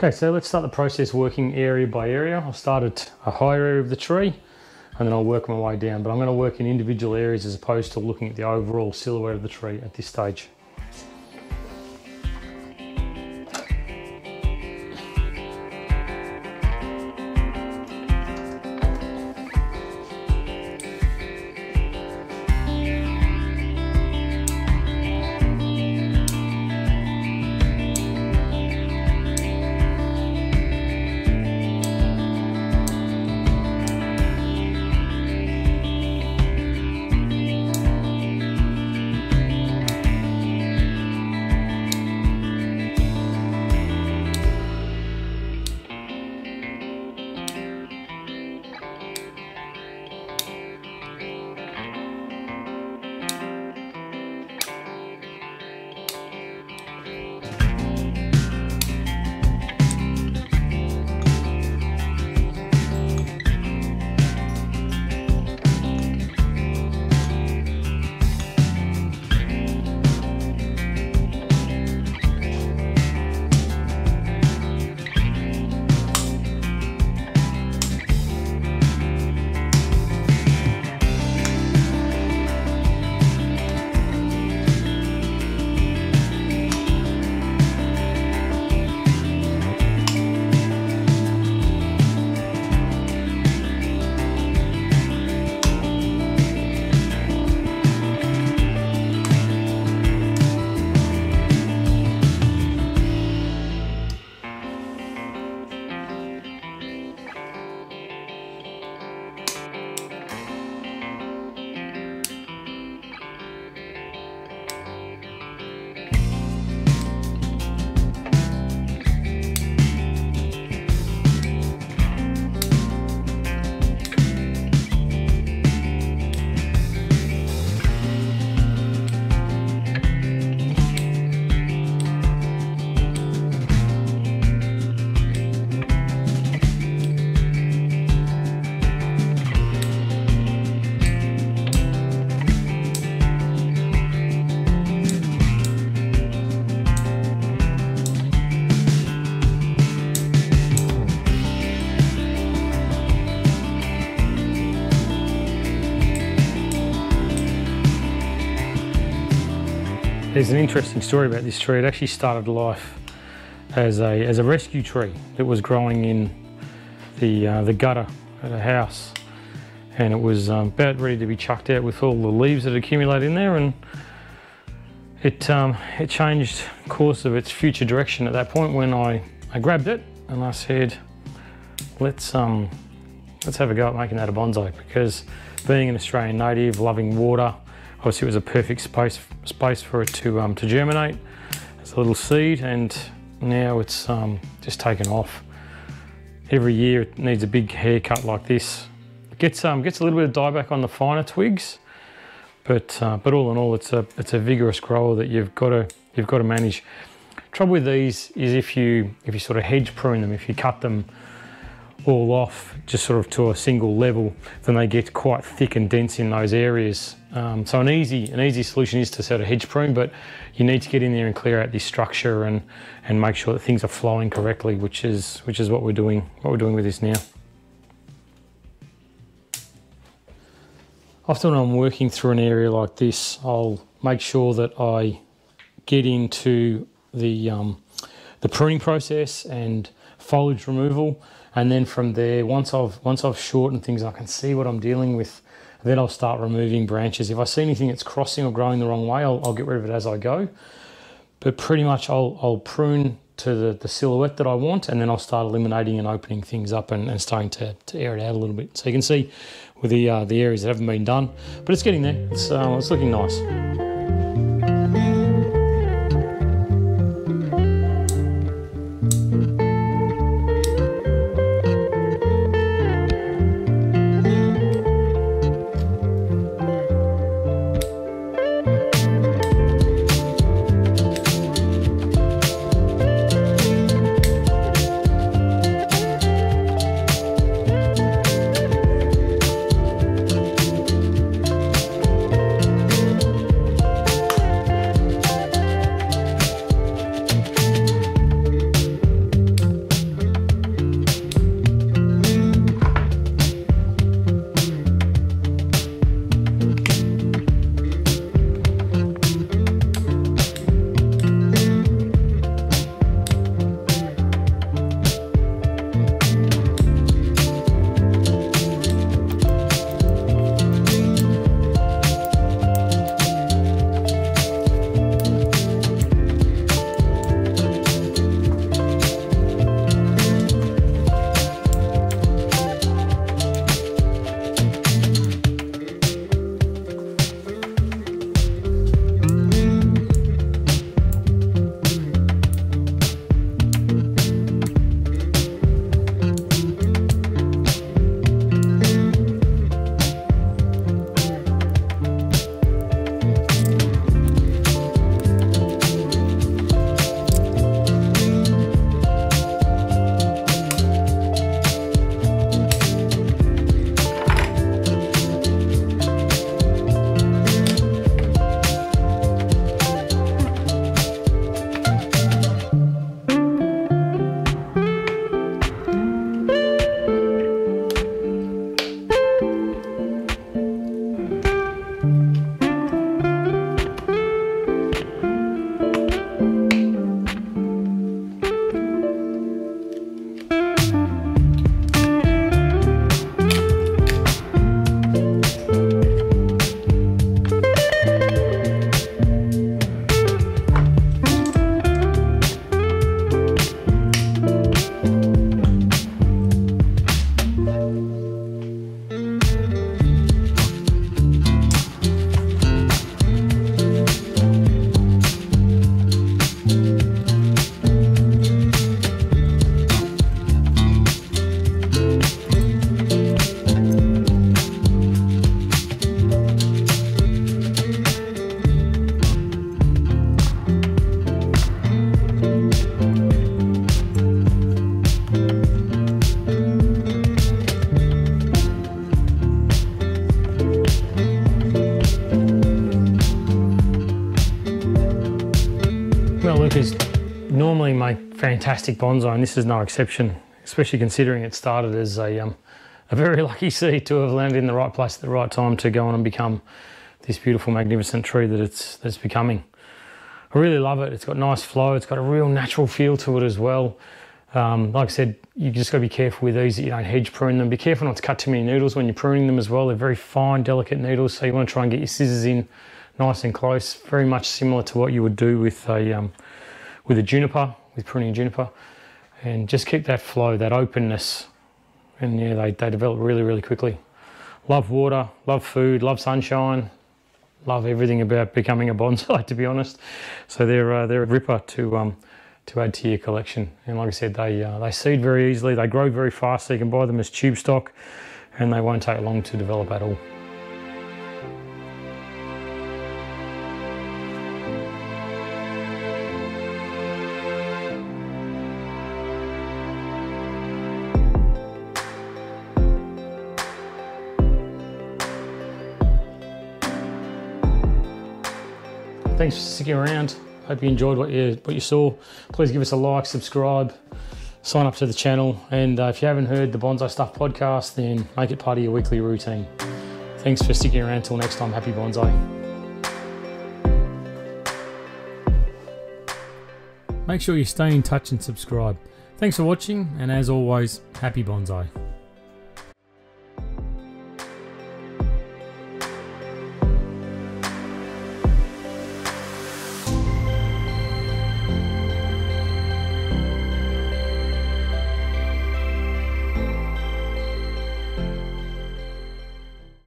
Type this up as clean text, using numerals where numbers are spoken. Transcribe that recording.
Okay, so let's start the process working area by area. I'll start at a higher area of the tree and then I'll work my way down, but I'm going to work in individual areas as opposed to looking at the overall silhouette of the tree at this stage. There's an interesting story about this tree. It actually started life as a rescue tree that was growing in the gutter at a house, and it was about ready to be chucked out with all the leaves that accumulated in there, and it changed course of its future direction at that point when I grabbed it and I said, let's have a go at making that a bonsai, because being an Australian native, loving water, obviously it was a perfect space for it to germinate as a little seed, and now it's just taken off. Every year it needs a big haircut like this. It gets a little bit of dieback on the finer twigs, but all in all it's a vigorous grower that you've got to manage. Trouble with these is if you sort of hedge prune them, if you cut them all off just sort of to a single level, then they get quite thick and dense in those areas. So an easy solution is to sort of hedge prune, but you need to get in there and clear out this structure and make sure that things are flowing correctly, which is what we're doing with this now. Often when I'm working through an area like this, I'll make sure that I get into the pruning process and foliage removal, and then from there, once I've shortened things, I can see what I'm dealing with, then I'll start removing branches. If I see anything that's crossing or growing the wrong way, I'll get rid of it as I go. But pretty much I'll prune to the silhouette that I want, and then I'll start eliminating and opening things up and starting to air it out a little bit. So you can see with the areas that haven't been done, but it's getting there. It's looking nice. trees normally make fantastic bonsai, and this is no exception, especially considering it started as a very lucky seed to have landed in the right place at the right time to go on and become this beautiful, magnificent tree that it's becoming. I really love it. It's got nice flow. It's got a real natural feel to it as well. Like I said, you just got to be careful with these that you don't hedge prune them. Be careful not to cut too many needles when you're pruning them as well. They're very fine, delicate needles, so you want to try and get your scissors in nice and close. Very much similar to what you would do with a juniper, with pruning a juniper. And just keep that flow, that openness. And yeah, they develop really, really quickly. Love water, love food, love sunshine, love everything about becoming a bonsai, to be honest. So they're a ripper to add to your collection. And like I said, they seed very easily, they grow very fast, so you can buy them as tube stock, and they won't take long to develop at all. Thanks for sticking around. Hope you enjoyed what you saw. Please give us a like, subscribe, sign up to the channel, and if you haven't heard the Bonsai Stuff podcast, then make it part of your weekly routine. Thanks for sticking around. Till next time, happy bonsai. Make sure you stay in touch and subscribe. Thanks for watching, and as always, happy bonsai.